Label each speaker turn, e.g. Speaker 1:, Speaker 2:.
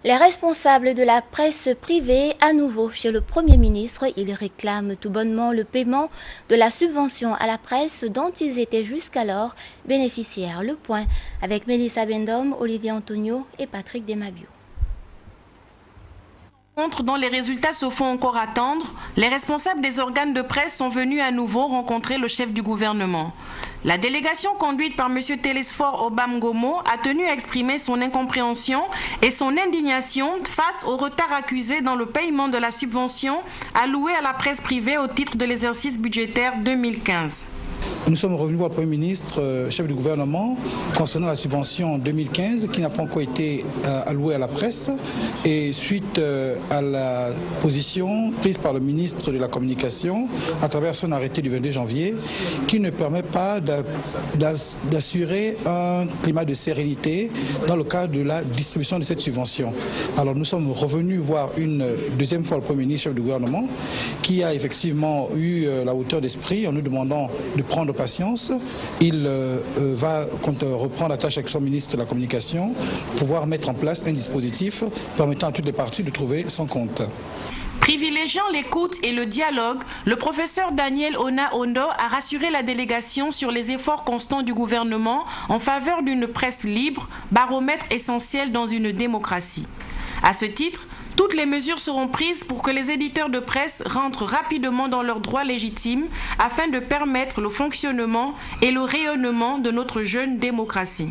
Speaker 1: Les responsables de la presse privée, à nouveau chez le Premier ministre, ils réclament tout bonnement le paiement de la subvention à la presse dont ils étaient jusqu'alors bénéficiaires. Le point avec Mélissa Bendom, Olivier Antonio et Patrick Demabio.
Speaker 2: Dont les résultats se font encore attendre, les responsables des organes de presse sont venus à nouveau rencontrer le chef du gouvernement. La délégation conduite par M. Télésphore Obam-Gomo a tenu à exprimer son incompréhension et son indignation face au retard accusé dans le paiement de la subvention allouée à la presse privée au titre de l'exercice budgétaire 2015.
Speaker 3: Nous sommes revenus voir le Premier ministre, chef du gouvernement, concernant la subvention 2015 qui n'a pas encore été allouée à la presse et suite à la position prise par le ministre de la Communication à travers son arrêté du 22 janvier qui ne permet pas d'assurer un climat de sérénité dans le cadre de la distribution de cette subvention. Alors nous sommes revenus voir une deuxième fois le Premier ministre, chef du gouvernement, qui a effectivement eu la hauteur d'esprit en nous demandant de prendre patience. Il va reprendre la tâche avec son ministre de la Communication pour pouvoir mettre en place un dispositif permettant à toutes les parties de trouver son compte.
Speaker 2: Privilégiant l'écoute et le dialogue, le professeur Daniel Ona-Ondo a rassuré la délégation sur les efforts constants du gouvernement en faveur d'une presse libre, baromètre essentiel dans une démocratie. À ce titre, toutes les mesures seront prises pour que les éditeurs de presse rentrent rapidement dans leurs droits légitimes afin de permettre le fonctionnement et le rayonnement de notre jeune démocratie.